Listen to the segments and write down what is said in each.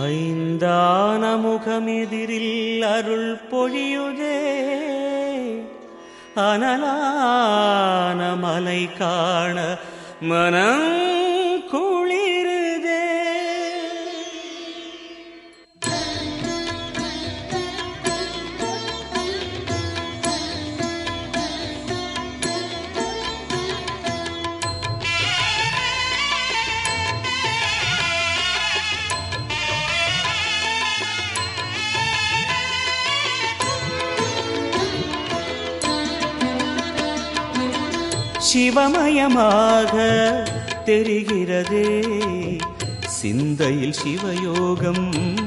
ஐந்தான முகமெதிரில் அருள் பொழியுதே, அனலான மலை காண மனம் குளிருதே. சிவமயமாக தெரிகிறதே, சிந்தையில் சிவயோகம்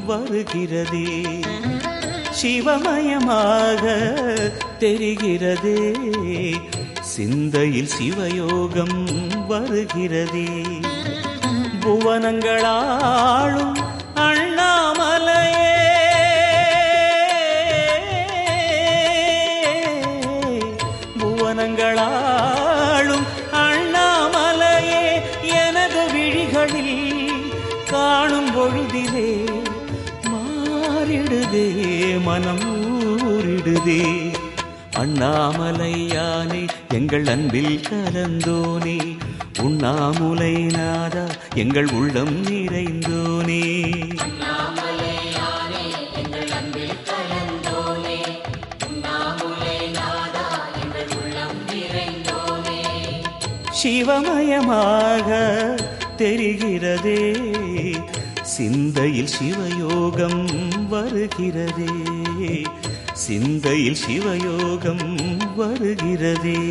வருகிறதே. சிவமயமாக தெரிகிறதே, சிந்தையில் சிவயோகம் வருகிறதே. புவனங்களாளும் அண்ணாமலையே, புவனங்களாளும் அண்ணாமலையே, எனது விழிகளில் காணும் பொழுதிலே மாறிடுதே, மனம் ஊறிடுதே. அண்ணாமலையானே எங்கள் அன்பில் கலந்தோனே, உண்ணாமுலை நாதா எங்கள் உள்ளம் நிறைந்தோனே. சிவமயமாக தெரிகிறதே, சிந்தையில் சிவயோகம் வருகிறதே, சிந்தையில் சிவயோகம் வருகிறதே.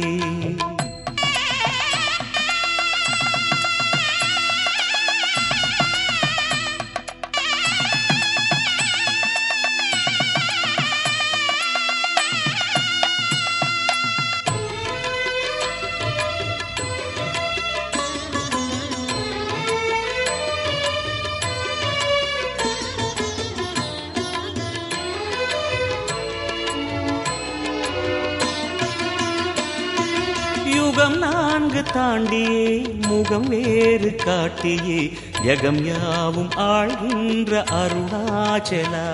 யுகம் 4 தாண்டியே முகம் வேறு காட்டியே, யகம் யாவும் ஆழ்கின்ற அருணாச்சலா.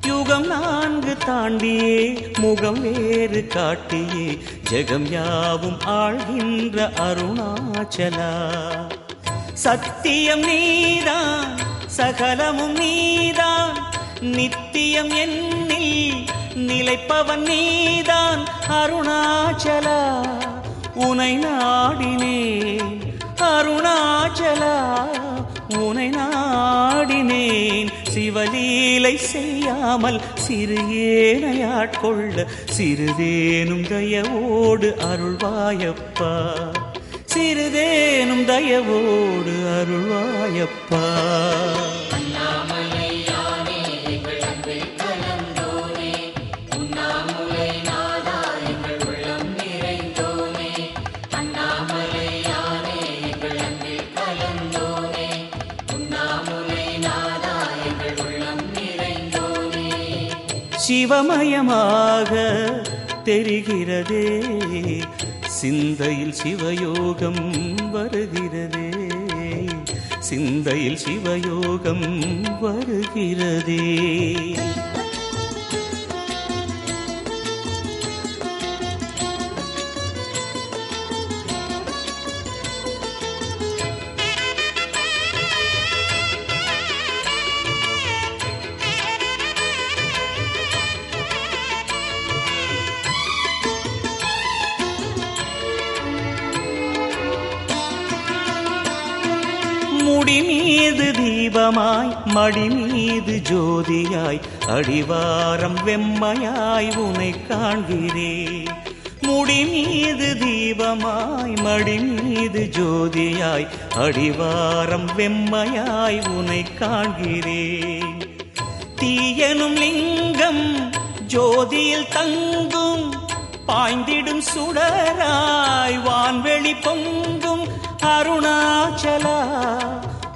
யுகம் 4 தாண்டியே முகம் வேறு காட்டியே, ஜகம் யாவும் ஆழ்கின்ற அருணாச்சலா. சத்தியம் நீதான், சகலமும் நீதான், நித்தியம் என்னில் நிலைப்பவன் நீதான் அருணாச்சலா. உனை நாடினேன் அருணாச்சலா, உனை நாடினேன். சிவலீலை செய்யாமல் சிறு ஏனையாட்கொள்ள சிறிதேனும் தயவோடு அருள்வாயப்பா, சிறிதேனும் தயவோடு அருள்வாயப்பா. சிவமயமாக தெரிகிறதே, சிந்தையில் சிவயோகம் வருகிறதே, சிந்தையில் சிவயோகம் வருகிறதே. முடி மீது தீபமாய் மடி மீது ஜோதியாய், அடிவாரம் வெம்மையாய் உனை காண்கிறேன். முடி மீது தீபமாய் மடி மீது ஜோதியாய், அடிவாரம் வெம்மையாய் உனை காண்கிறேன். தீயனும் லிங்கம் ஜோதியில் தங்கும், பாய்ந்திடும் சுடராய் வான்வெளி பொங்கும் அருணாச்சலா.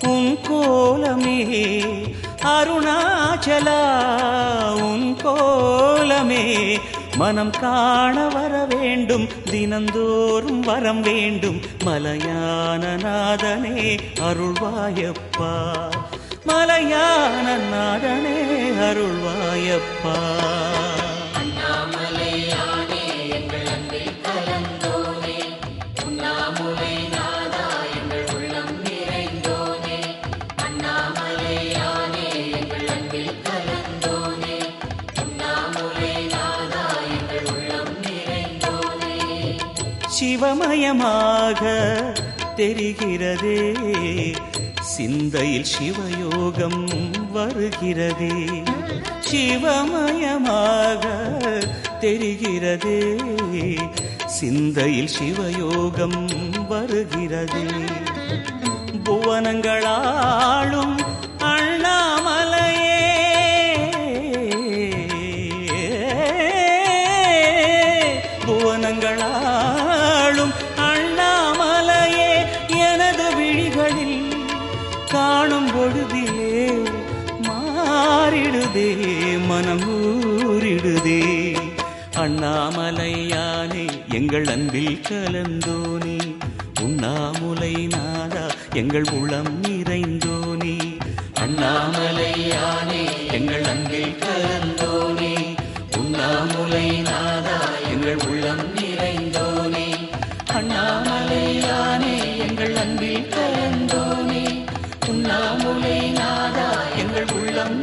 உன் கோலமே அருணாச்சலா, உன் கோலமே மனம் காண வர வேண்டும், தினந்தோறும் வரம் வேண்டும். மலையான நாதனே அருள்வாயப்பா, மலையான நாதனே அருள்வாயப்பா. சிவமயமாக தெரிகிறதே சிந்தையில் சிவயோகம் வருகிறதே. சிவமயமாக தெரிகிறதே சிந்தையில் சிவயோகம் வருகிறதே. புவனங்களாளும் அண்ணாமலையே புவனங்களாளும் அண்ணாமலையே எனது விழிகளில் காணும் பொழுதிலே மாறிடுதே மனம் ஊறிடுதே. அண்ணாமலையானே எங்கள் அன்பில் கலந்தோனே உண்ணாமுலை நாதா எங்கள் உளம் நிறைந்தோனே. அண்ணாமலையானே எங்கள் அன்பில் கலந்தோனே உண்ணாமுலை நாதா எங்கள் உள்ளம் நிறைந்தோனே. அண்ணாமலையானே எங்கள் அன்பில் கலந்தோனே உண்ணாமுலை நாதா எங்கள் உள்ளம்